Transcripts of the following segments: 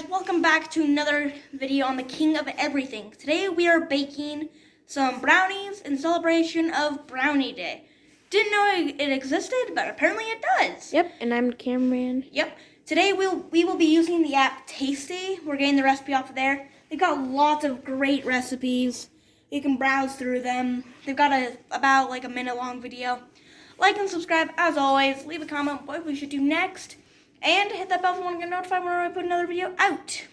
welcome back to another video on the king of everything. Today we are baking some brownies in celebration of Brownie Day. Didn't know it existed, but apparently it does. Yep, and I'm the cameraman. Yep. Today we will be using the app Tasty. We're getting the recipe off of there. They've got lots of great recipes. You can browse through them. They've got about a minute long video. Like and subscribe as always. Leave a comment what we should do next. And hit that bell if you want to get notified whenever I put another video out.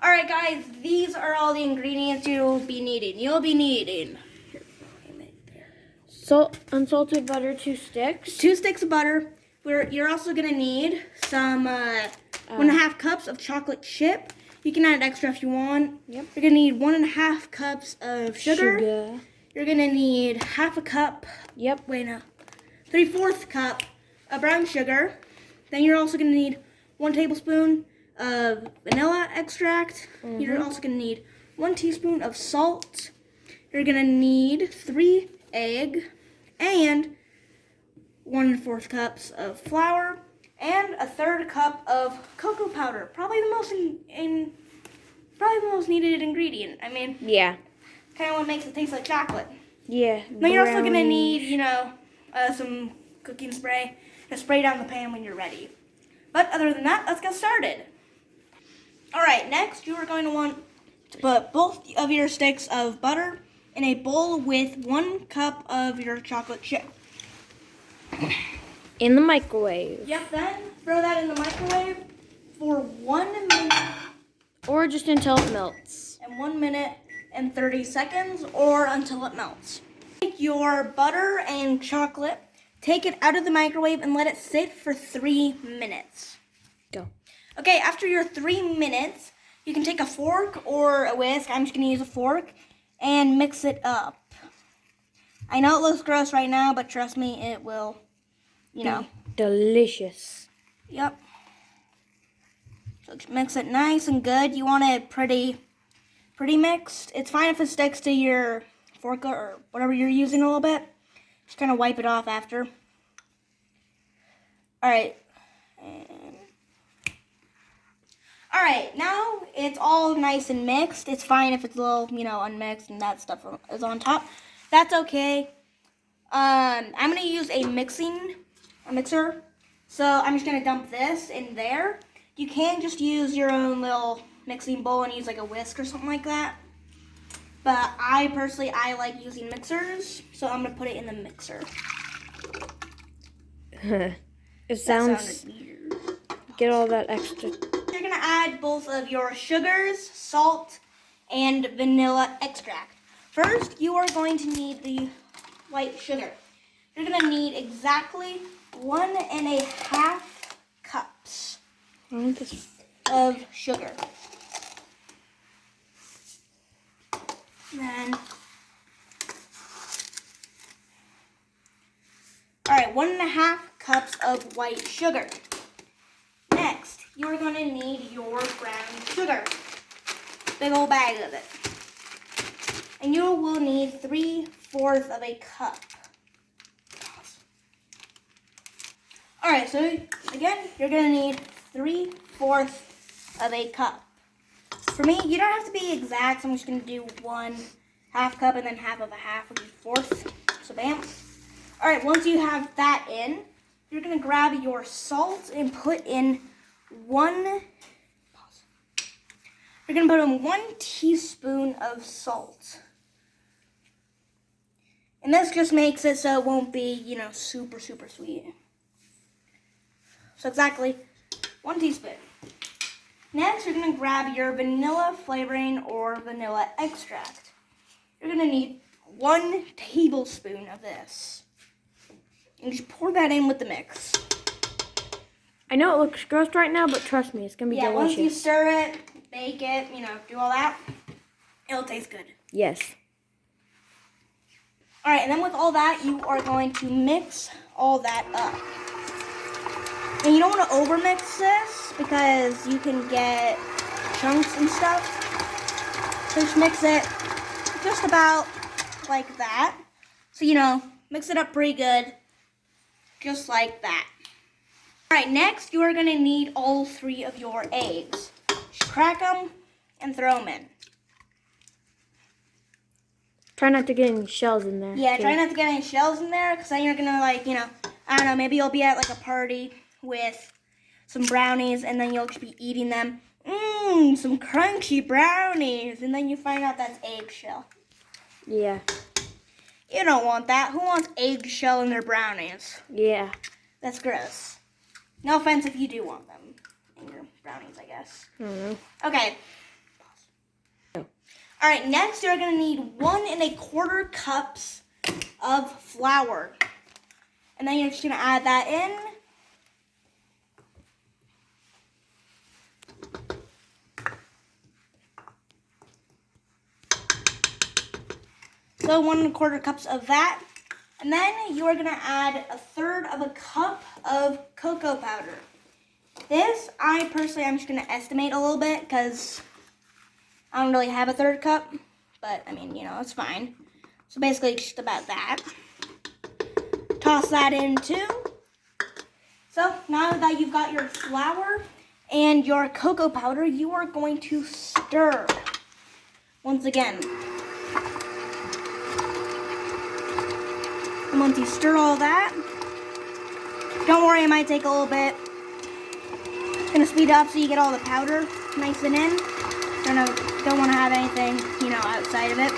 Alright guys, these are all the ingredients you'll be needing. Salt, unsalted butter, 2 sticks. 2 sticks of butter. You're also going to need some 1.5 cups of chocolate chip. You can add extra if you want. Yep. You're going to need 1.5 cups of sugar. You're going to need half a cup. Yep. 3/4 cup of brown sugar. Then you're also going to need 1 tablespoon of vanilla extract. You're also going to need 1 teaspoon of salt. You're going to need 3 eggs and 1/4 cups of flour and 1/3 cup of cocoa powder. Probably the most needed ingredient. I mean, yeah, kind of what makes it taste like chocolate. Yeah. Then you're also going to need, some cooking spray to spray down the pan when you're ready. But other than that, let's get started. Alright, next you are going to want to put both of your sticks of butter in a bowl with 1 cup of your chocolate chip. In the microwave. Yep, then throw that in the microwave for 1 minute. Or just until it melts. And 1 minute and 30 seconds or until it melts. Take your butter and chocolate, take it out of the microwave and let it sit for 3 minutes. Go. Okay, after your 3 minutes, you can take a fork or a whisk. I'm just going to use a fork and mix it up. I know it looks gross right now, but trust me, it will, delicious. Yep. So just mix it nice and good. You want it pretty mixed. It's fine if it sticks to your fork or whatever you're using a little bit. Just kind of wipe it off after. Alright. Alright, now it's all nice and mixed. It's fine if it's a little, unmixed and that stuff is on top. That's okay. I'm going to use a mixer. So I'm just going to dump this in there. You can just use your own little mixing bowl and use like a whisk or something like that. But I like using mixers, so I'm going to put it in the mixer. It sounds weird. Get all that extra. You're going to add both of your sugars, salt, and vanilla extract. First, you are going to need the white sugar. You're going to need exactly 1.5 cups of sugar. Then, alright, 1.5 cups of white sugar. Next, you are going to need your brown sugar. Big old bag of it. And you will need 3/4 of a cup. Alright, so again, you're going to need 3/4 of a cup. For me, you don't have to be exact, so I'm just going to do 1/2 cup and then half of a half, which is 1/4. So bam. Alright, once you have that in, you're going to grab your salt and put in 1 teaspoon of salt. And this just makes it so it won't be, super sweet. So exactly 1 teaspoon. Next, you're going to grab your vanilla flavoring or vanilla extract. You're going to need 1 tablespoon of this. And just pour that in with the mix. I know it looks gross right now, but trust me, it's going to be delicious. Once you stir it, bake it, do all that, it'll taste good. Yes. Alright, and then with all that, you are going to mix all that up. And you don't want to overmix this because you can get chunks and stuff. So just mix it just about like that. So, mix it up pretty good. Just like that. Alright, next you are going to need all 3 of your eggs. crack them, and throw them in. Try not to get any shells in there. Yeah, too. try not to get any shells in there, because then you're going to, like, I don't know, maybe you'll be at, like, a party with some brownies, and then you'll just be eating them. Some crunchy brownies. And then you find out that's eggshell. Yeah. You don't want that. Who wants eggshell in their brownies? Yeah. That's gross. No offense if you do want them in your brownies, I guess. I don't know. Okay. All right, next you're going to need 1 1/4 cups of flour. And then you're just going to add that in. So 1 1/4 cups of that. And then you are going to add 1/3 cup of cocoa powder. This, I'm just going to estimate a little bit because I don't really have 1/3 cup. But, I mean, it's fine. So basically just about that. Toss that in too. So now that you've got your flour and your cocoa powder, you are going to stir once again. And once you stir all that, don't worry, it might take a little bit. It's gonna speed up so you get all the powder nice and in. Don't want to have anything, outside of it.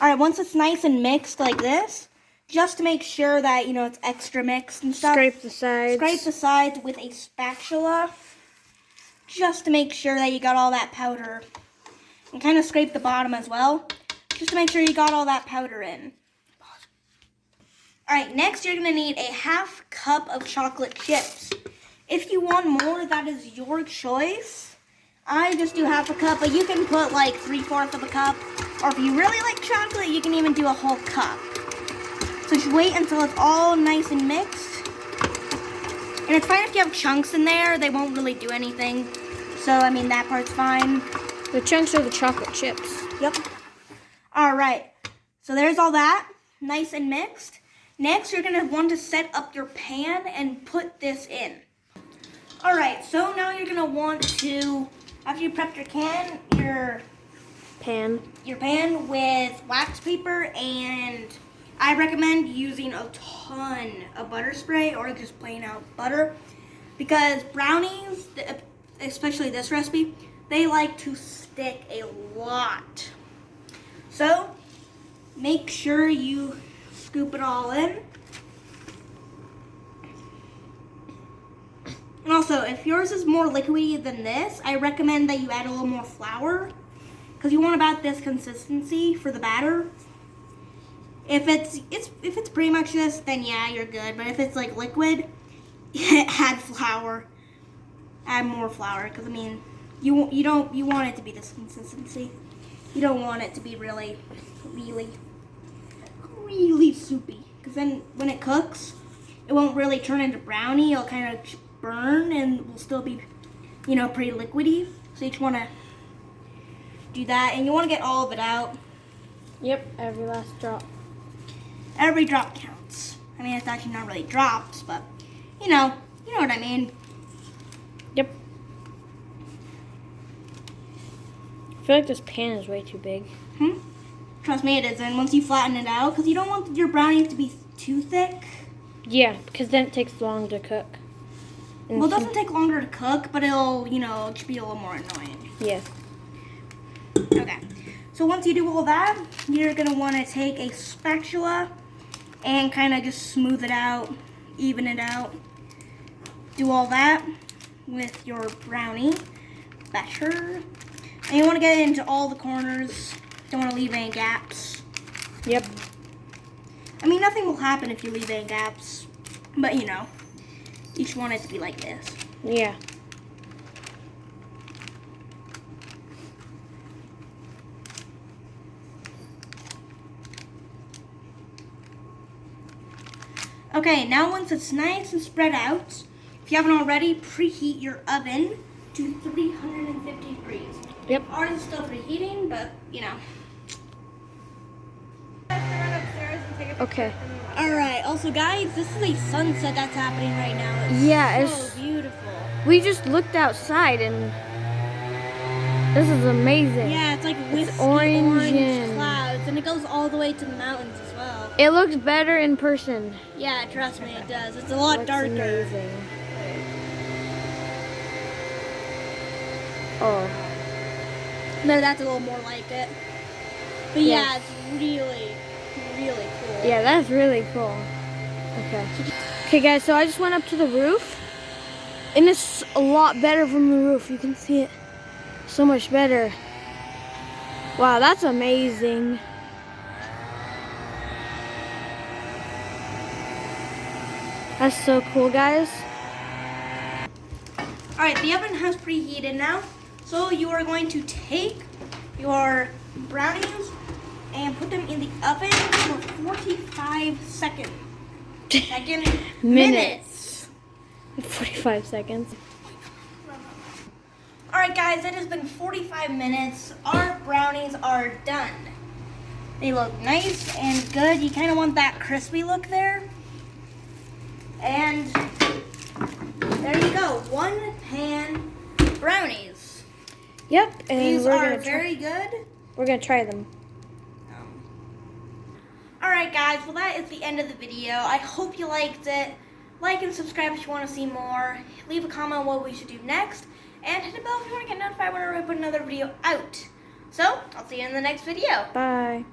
All right, once it's nice and mixed like this, just to make sure that, it's extra mixed and stuff. Scrape the sides. Scrape the sides with a spatula, just to make sure that you got all that powder. And kind of scrape the bottom as well, just to make sure you got all that powder in. All right, next you're gonna need a 1/2 cup of chocolate chips. If you want more, that is your choice. I just do 1/2 cup, but you can put like 3/4 cup. Or if you really like chocolate, you can even do a whole cup. So just wait until it's all nice and mixed. And it's fine if you have chunks in there, they won't really do anything. So, I mean, that part's fine. The chunks are the chocolate chips. Yep. All right. So there's all that, nice and mixed. Next, you're gonna want to set up your pan and put this in. All right, so now you're gonna want to, after you prepped your pan with wax paper, and I recommend using a ton of butter spray or just plain out butter, because brownies, especially this recipe, they like to stick a lot. So make sure you scoop it all in. And also, if yours is more liquidy than this, I recommend that you add a little more flour, because you want about this consistency for the batter. If it's pretty much this, then yeah, you're good. But if it's like liquid, add flour. Add more flour, because I mean, you want it to be this consistency. You don't want it to be really soupy, because then when it cooks, it won't really turn into brownie. It'll kind of burn and will still be, pretty liquidy. So you just want to do that, and you want to get all of it out. Yep, every last drop. Every drop counts. I mean, it's actually not really drops, but you know what I mean. Yep. I feel like this pan is way too big. Trust me, it isn't. Once you flatten it out, because you don't want your brownies to be too thick. Yeah, because then it takes long to cook. And Well, it doesn't take longer to cook, but it'll, just be a little more annoying. Yeah. Okay. So once you do all that, you're going to want to take a spatula and kind of just smooth it out, even it out. Do all that with your brownie batter. And you want to get it into all the corners. Don't want to leave any gaps. Yep. I mean, nothing will happen if you leave any gaps. But, you just want it to be like this. Yeah. Okay, now once it's nice and spread out, if you haven't already, preheat your oven to 350 degrees. Yep. Ours is still preheating, but, Okay. Alright, also guys, this is a sunset that's happening right now. It's Yeah, so it's beautiful. We just looked outside and this is amazing. Yeah, it's like whiskey orange orange clouds, and it goes all the way to the mountains as well. It looks better in person. Yeah, trust me, it does. It's a lot darker. Amazing. Oh. No, that's a little more like it. But yeah, it's really, really cool. Yeah, that's really cool. Okay. Okay, guys, so I just went up to the roof, and it's a lot better from the roof. You can see it so much better. Wow, that's amazing. That's so cool, guys. All right, the oven has preheated now. So you are going to take your brownies and put them in the oven for 45 seconds. Minutes. 45 seconds. All right, guys, it has been 45 minutes. Our brownies are done. They look nice and good. You kind of want that crispy look there. And there you go, 1 pan brownies. Yep, and These we're are gonna very good. We're gonna try them. Alright guys, well that is the end of the video. I hope you liked it. Like and subscribe if you want to see more. Leave a comment on what we should do next. And hit the bell if you want to get notified whenever I put another video out. So, I'll see you in the next video. Bye.